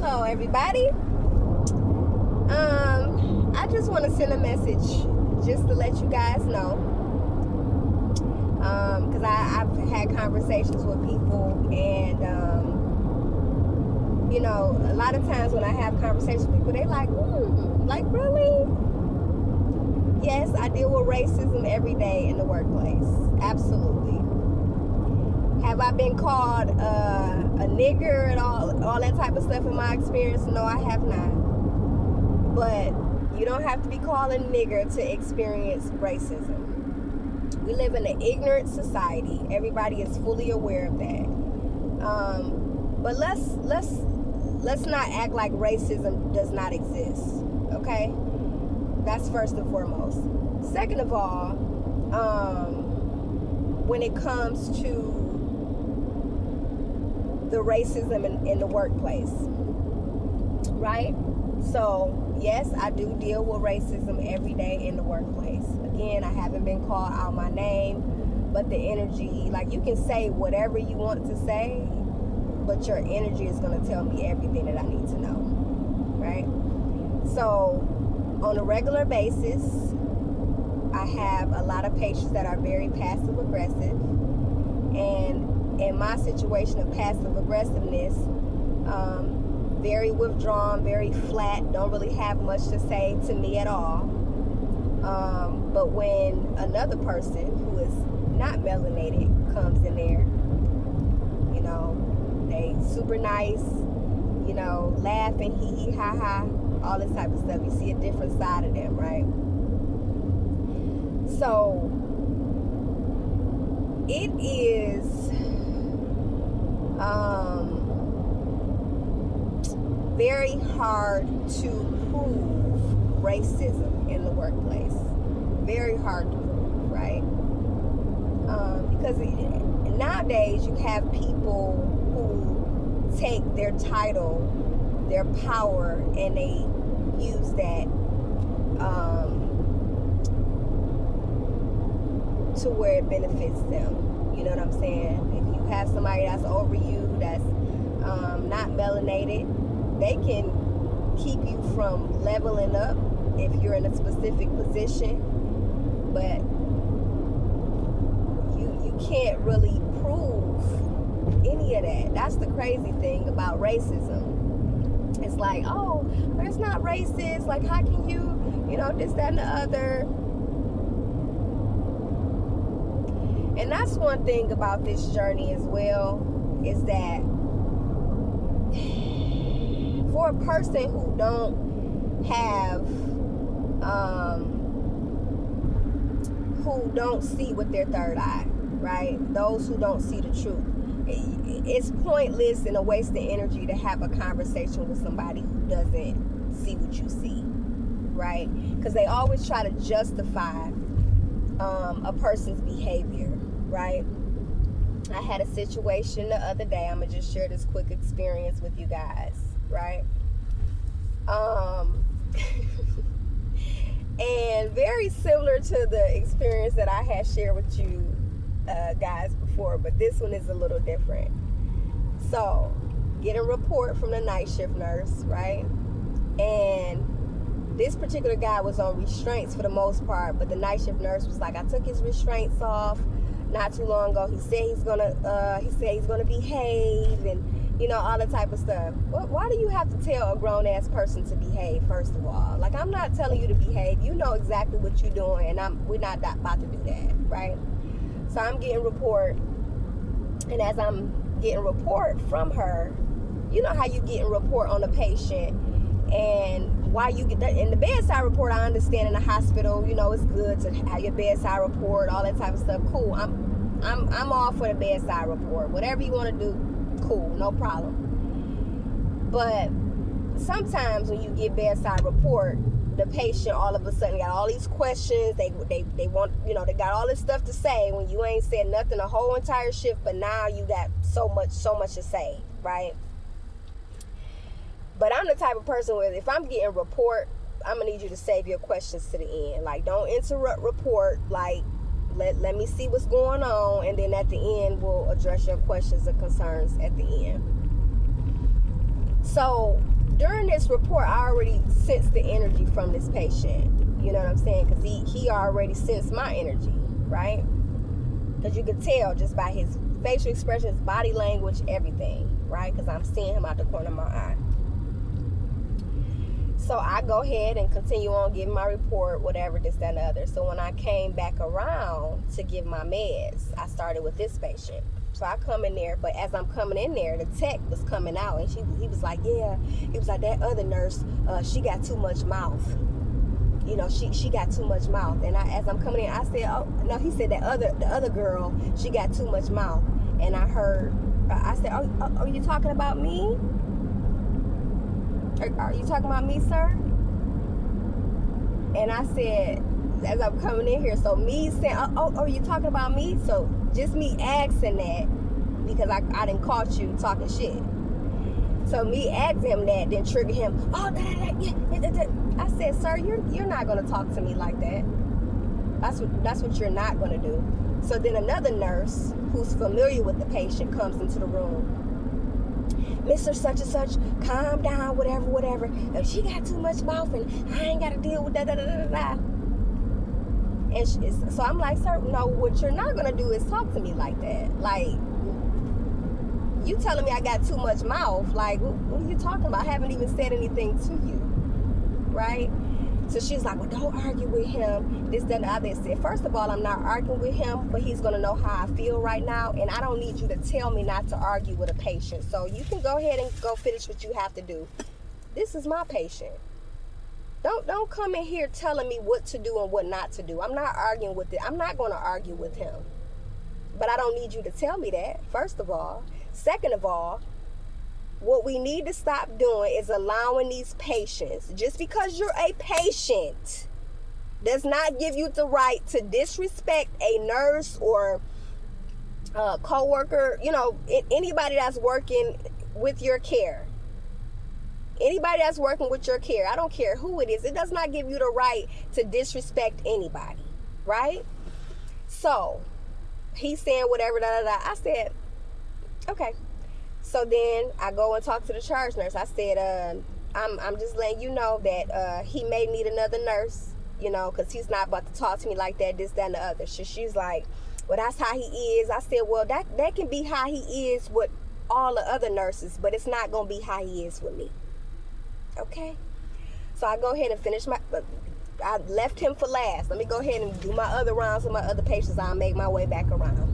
Hello, everybody. I just want to send a message just to let you guys know. Because I've had conversations with people, and you know, a lot of times when I have conversations with people, they like, really? Yes, I deal with racism every day in the workplace. Absolutely. Have I been called a nigger and all that type of stuff in my experience? No, I have not. But you don't have to be called a nigger to experience racism. We live in an ignorant society. Everybody is fully aware of that. But let's not act like racism does not exist. Okay? That's first and foremost. Second of all, when it comes to the racism in the workplace, right? So yes, I do deal with racism every day in the workplace. Again, I haven't been called out my name, but the energy, like, you can say whatever you want to say, but your energy is going to tell me everything that I need to know, right? So on a regular basis, I have a lot of patients that are very passive aggressive, and in my situation of passive aggressiveness, very withdrawn, very flat, don't really have much to say to me at all. But when another person who is not melanated comes in there, you know, they super nice, you know, laughing, hee hee ha ha, all this type of stuff. You see a different side of them, right? So it is very hard to prove racism in the workplace. Very hard to prove, right? Because nowadays you have people who take their title, their power, and they use that to where it benefits them. You know what I'm saying? If you have somebody that's over you, that's not melanated, they can keep you from leveling up if you're in a specific position, but you can't really prove any of that. That's the crazy thing about racism. It's like, oh, but it's not racist. Like, how can you know, this, that, and the other. And that's one thing about this journey as well, is that for a person who don't have, who don't see with their third eye, right? Those who don't see the truth, it's pointless and a waste of energy to have a conversation with somebody who doesn't see what you see, right? Because they always try to justify a person's behavior, right? I had a situation the other day. I'm gonna just share this quick experience with you guys, right? And very similar to the experience that I had shared with you guys before, but this one is a little different. So, get a report from the night shift nurse, right? And this particular guy was on restraints for the most part, but the night shift nurse was like, I took his restraints off not too long ago. He said he's gonna behave, and you know, all the type of stuff. Why do you have to tell a grown ass person to behave? First of all, like, I'm not telling you to behave. You know exactly what you're doing, and we're not about to do that, right? So I'm getting report, and as I'm getting report from her, you know how you getting report on a patient, and why you get that in the bedside report. I understand in the hospital, you know, it's good to have your bedside report, all that type of stuff. Cool. I'm all for the bedside report. Whatever you want to do, cool, no problem. But sometimes when you get bedside report, the patient all of a sudden got all these questions. They want, you know, they got all this stuff to say when you ain't said nothing the whole entire shift, but now you got so much to say, right? But I'm the type of person where if I'm getting report, I'm gonna need you to save your questions to the end. Like, don't interrupt report. Like, let me see what's going on, and then at the end we'll address your questions or concerns at the end. So during this report, I already sensed the energy from this patient. You know what I'm saying? Because he already sensed my energy, right? Because you could tell just by his facial expressions, body language, everything, right? Because I'm seeing him out the corner of my eye. So I go ahead and continue on giving my report, whatever, this, that, and the other. So when I came back around to give my meds, I started with this patient. So I come in there, but as I'm coming in there, the tech was coming out, and he was like, yeah, he was like, that other nurse, she got too much mouth. You know, she got too much mouth. And as I'm coming in, I said, oh, no, he said the other girl, she got too much mouth. And I said, oh, you talking about me? Are you talking about me, sir? And I said, as I'm coming in here, so me saying, oh, you talking about me? So just me asking that, because I done caught you talking shit. So me asking him that then triggered him. Oh, yeah. I said, sir, you're not gonna talk to me like that. That's what you're not gonna do. So then another nurse who's familiar with the patient comes into the room. Mr. Such and such, calm down, whatever. She got too much mouth, and I ain't got to deal with that. And so I'm like, sir, no, what you're not going to do is talk to me like that. Like, you telling me I got too much mouth. Like, what are you talking about? I haven't even said anything to you, right? So she's like, well, don't argue with him. This, that, and the other. I said, first of all, I'm not arguing with him, but he's going to know how I feel right now, and I don't need you to tell me not to argue with a patient. So you can go ahead and go finish what you have to do. This is my patient. Don't come in here telling me what to do and what not to do. I'm not arguing with it. I'm not going to argue with him. But I don't need you to tell me that, first of all. Second of all, what we need to stop doing is allowing these patients, just because you're a patient, does not give you the right to disrespect a nurse or a co-worker, you know, anybody that's working with your care. Anybody that's working with your care, I don't care who it is, it does not give you the right to disrespect anybody, right? So, he's saying whatever, I said, okay. So then I go and talk to the charge nurse. I said, I'm just letting you know that he may need another nurse, you know, because he's not about to talk to me like that, this, that, and the other. So she's like, well, that's how he is. I said, well, that can be how he is with all the other nurses, but it's not going to be how he is with me. Okay? So I go ahead and finish I left him for last. Let me go ahead and do my other rounds with my other patients. I'll make my way back around.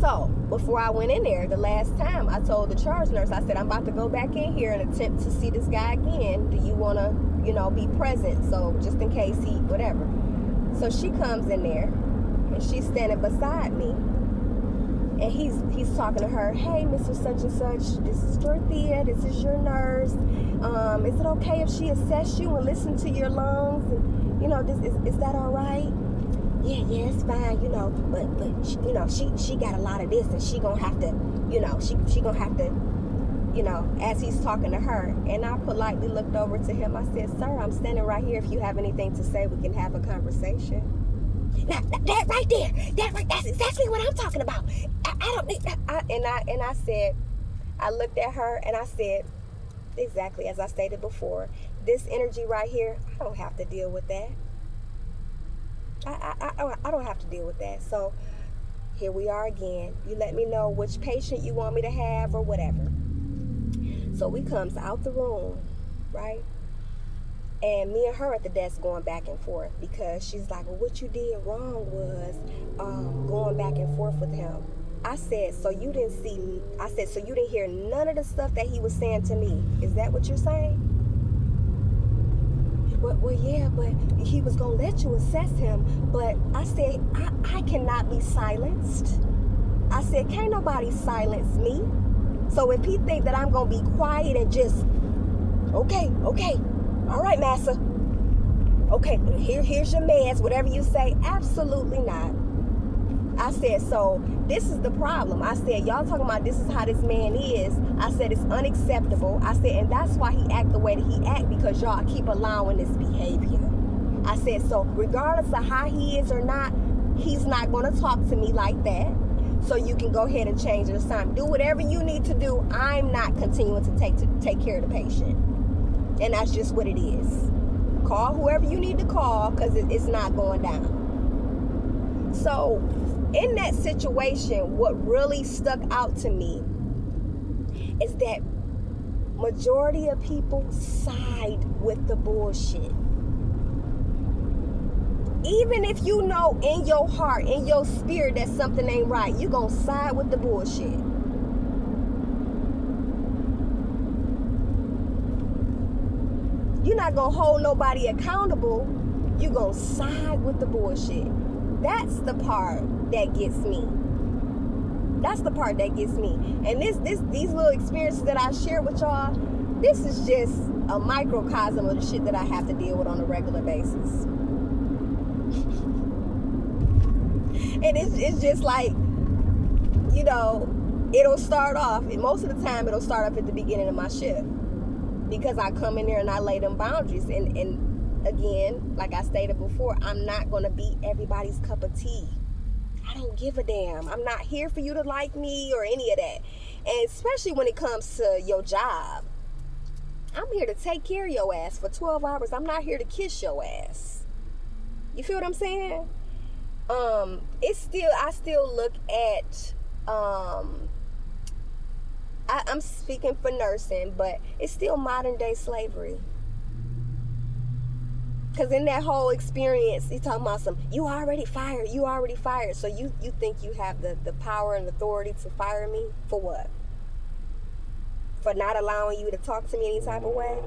So, before I went in there the last time, I told the charge nurse, I said, I'm about to go back in here and attempt to see this guy again. Do you want to, you know, be present? So, just in case he, whatever. So, she comes in there, and she's standing beside me. And he's talking to her, hey, Mr. Such and Such, this is Dorothea, this is your nurse. Is it okay if she assess you and listen to your lungs? And, you know, is that all right? Yeah, it's fine, you know, but you know, she got a lot of this, and she gonna have to, you know, she gonna have to, you know, as he's talking to her. And I politely looked over to him. I said, sir, I'm standing right here. If you have anything to say, we can have a conversation. Now, that right there, that's exactly what I'm talking about. I don't need, and I said, I looked at her and I said, exactly as I stated before, this energy right here, I don't have to deal with that. I don't have to deal with that. So here we are again. You let me know which patient you want me to have or whatever. So we comes out the room, right? And me and her at the desk going back and forth, because she's like, well, what you did wrong was going back and forth with him. I said, so you didn't hear none of the stuff that he was saying to me. Is that what you're saying? Well, yeah, but he was going to let you assess him. But I said, I cannot be silenced. I said, can't nobody silence me. So if he think that I'm going to be quiet and just, okay, all right, massa. Okay, here's your meds, whatever you say. Absolutely not. I said, so this is the problem. I said, y'all talking about this is how this man is. I said, it's unacceptable. I said, and that's why he act the way that he act, because y'all keep allowing this behavior. I said, so regardless of how he is or not, he's not going to talk to me like that. so you can go ahead and change the assignment. Do whatever you need to do. I'm not continuing to take care of the patient. And that's just what it is. Call whoever you need to call, because it's not going down. So in that situation, what really stuck out to me is that majority of people side with the bullshit. Even if you know in your heart, in your spirit, that something ain't right, you gonna side with the bullshit. You're not gonna hold nobody accountable. You gonna side with the bullshit. That's the part that gets me. That's the part that gets me. And these little experiences that I share with y'all, this is just a microcosm of the shit that I have to deal with on a regular basis. And it's just like, you know, it'll start off, and most of the time it'll start off at the beginning of my shift, because I come in there and I lay them boundaries. And again, like I stated before, I'm not going to be everybody's cup of tea. I don't give a damn. I'm not here for you to like me or any of that. And especially when it comes to your job, I'm here to take care of your ass for 12 hours. I'm not here to kiss your ass. You feel what I'm saying? I still look at, I'm speaking for nursing, but it's still modern day slavery. Because in that whole experience, he's talking about you already fired. So you think you have the power and authority to fire me? For what? For not allowing you to talk to me any type of way?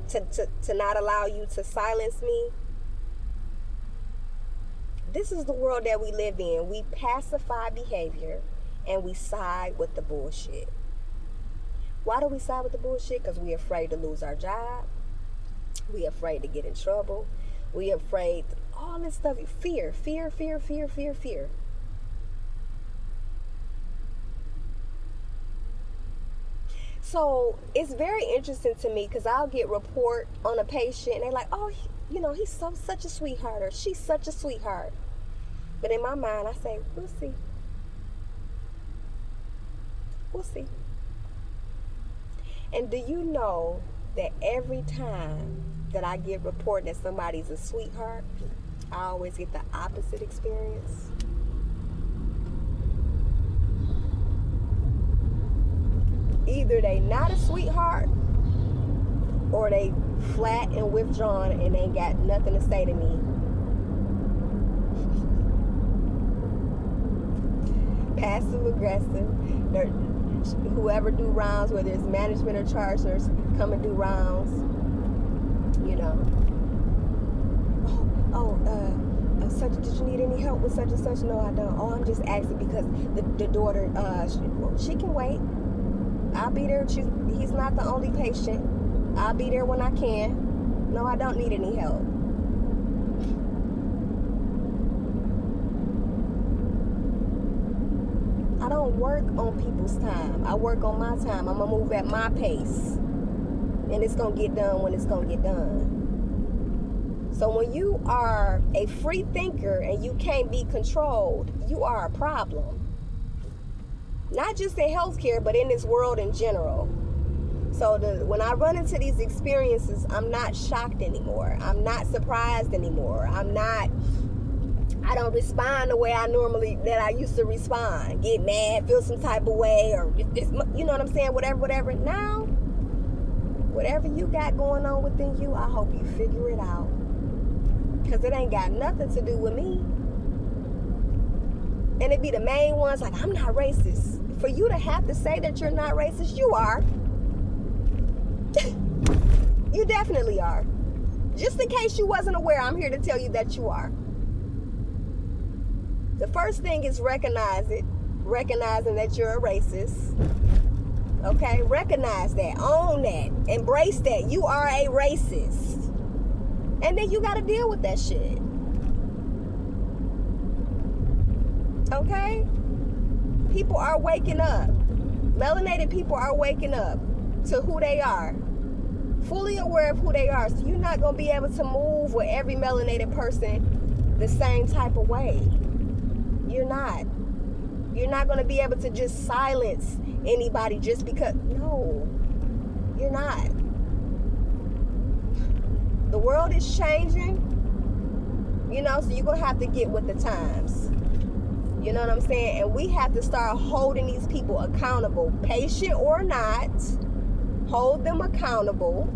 To not allow you to silence me? This is the world that we live in. We pacify behavior and we side with the bullshit. Why do we side with the bullshit? Because we're afraid to lose our job. We're afraid to get in trouble. We're afraid, all this stuff. Fear. So it's very interesting to me, because I'll get report on a patient and they're like, oh, he's such a sweetheart, or she's such a sweetheart. But in my mind, I say, we'll see. We'll see. And do you know that every time that I get report that somebody's a sweetheart, I always get the opposite experience? Either they not a sweetheart, or they flat and withdrawn and ain't got nothing to say to me. Passive aggressive. Whoever do rounds, whether it's management or charge nurse, come and do rounds. Such, did you need any help with such and such? No, I don't. Oh, I'm just asking because the daughter, she can wait. I'll be there. He's not the only patient. I'll be there when I can. No, I don't need any help. I don't work on people's time. I work on my time. I'm going to move at my pace. And it's going to get done when it's going to get done. So when you are a free thinker and you can't be controlled, you are a problem. Not just in healthcare, but in this world in general. So when I run into these experiences, I'm not shocked anymore. I'm not surprised anymore. I don't respond the way that I used to respond. Get mad, feel some type of way, or you know what I'm saying? Whatever. Now, whatever you got going on within you, I hope you figure it out. Because it ain't got nothing to do with me. And it be the main ones like, I'm not racist. For you to have to say that you're not racist, you are. You definitely are. Just in case you wasn't aware, I'm here to tell you that you are. The first thing is recognizing that you're a racist. Okay? Recognize that. Own that. Embrace that. You are a racist. And then you got to deal with that shit. Okay? People are waking up. Melanated people are waking up to who they are. Fully aware of who they are. So you're not going to be able to move with every melanated person the same type of way. You're not. You're not going to be able to just silence anybody just because. No, you're not. The world is changing, so you're going to have to get with the times. You know what I'm saying? And we have to start holding these people accountable, patient or not. Hold them accountable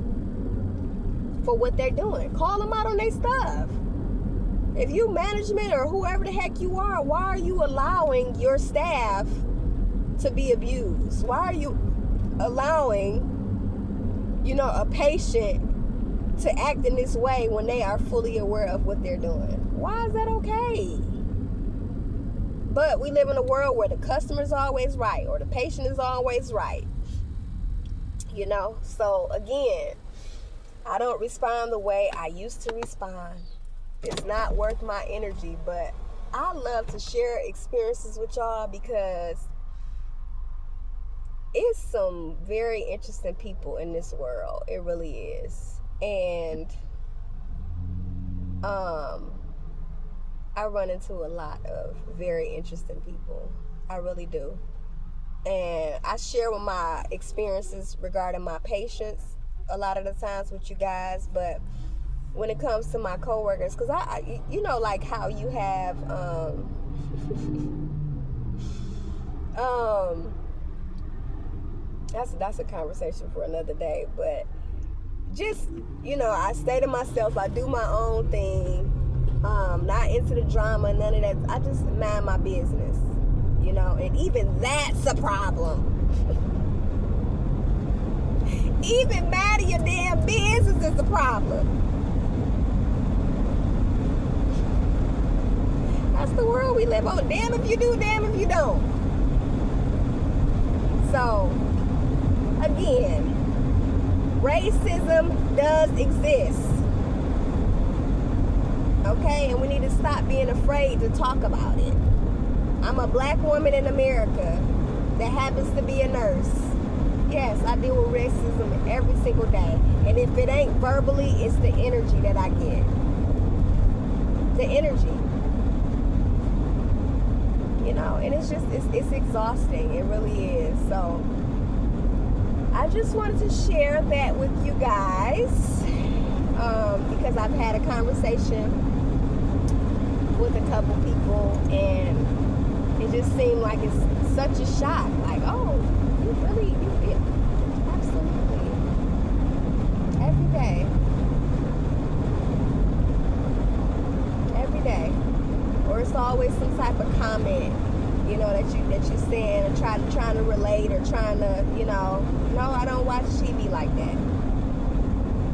for what they're doing. Call them out on their stuff. If you management or whoever the heck you are, why are you allowing your staff to be abused? Why are you allowing, a patient to act in this way when they are fully aware of what they're doing? Why is that okay? But we live in a world where the customer is always right or the patient is always right. So again, I don't respond the way I used to respond. It's not worth my energy, but I love to share experiences with y'all because it's some very interesting people in this world. It really is. And I run into a lot of very interesting people. I really do. And I share with my experiences regarding my patients a lot of the times with you guys, but when it comes to my coworkers, because I like how you have that's a conversation for another day, but just I stay to myself, I do my own thing, not into the drama, none of that. I just mind my business, and even that's a problem. Even minding your damn business is a problem. That's the world we live on. Damn if you do, damn if you don't. So, again, racism does exist. Okay? And we need to stop being afraid to talk about it. I'm a black woman in America that happens to be a nurse. Yes, I deal with racism every single day. And if it ain't verbally, it's the energy that I get. The energy. And it's exhausting. It really is. So I just wanted to share that with you guys because I've had a conversation with a couple people, and it just seemed like it's such a shock. Like, oh, you absolutely every day, or it's always some type of comment, that you're saying or trying to relate or trying to, no, I don't watch TV like that.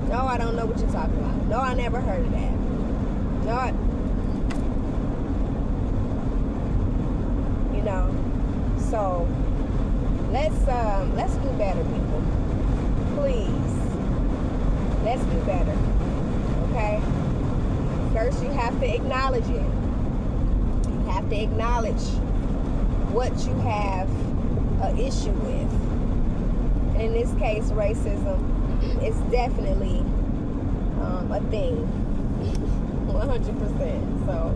No, I don't know what you're talking about. No, I never heard of that. No, so let's do better, people. Please, let's do better. Okay? First, you have to acknowledge it. You have to acknowledge what you have an issue with. And in this case, racism is definitely a thing. 100%. So,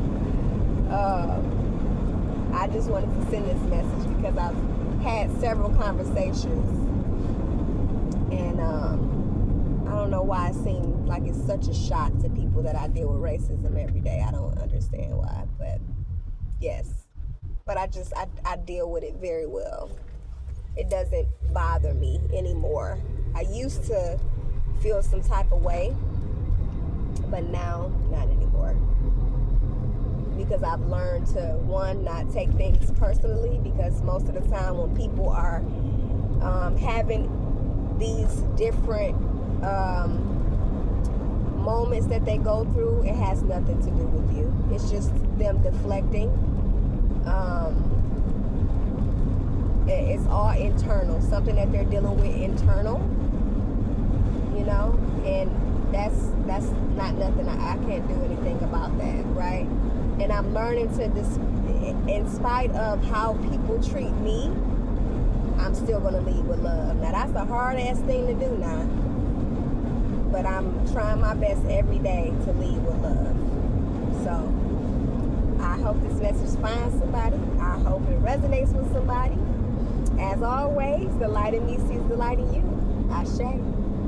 I just wanted to send this message because I've had several conversations, and I don't know why it seems like it's such a shock to people that I deal with racism every day. I don't understand why, but yes. But I deal with it very well. It doesn't bother me anymore. I used to feel some type of way, but now not anymore. Because I've learned to, one, not take things personally, because most of the time when people are having these different moments that they go through, it has nothing to do with you. It's just them deflecting. It's all internal, something that they're dealing with internal, and that's not nothing. I can't do anything about that, right? And I'm learning to in spite of how people treat me, I'm still gonna lead with love. Now that's a hard ass thing to do now, but I'm trying my best every day to lead with love. So I hope this message finds somebody. I hope it resonates with somebody. As always, the light in me sees the light in you. Ashe.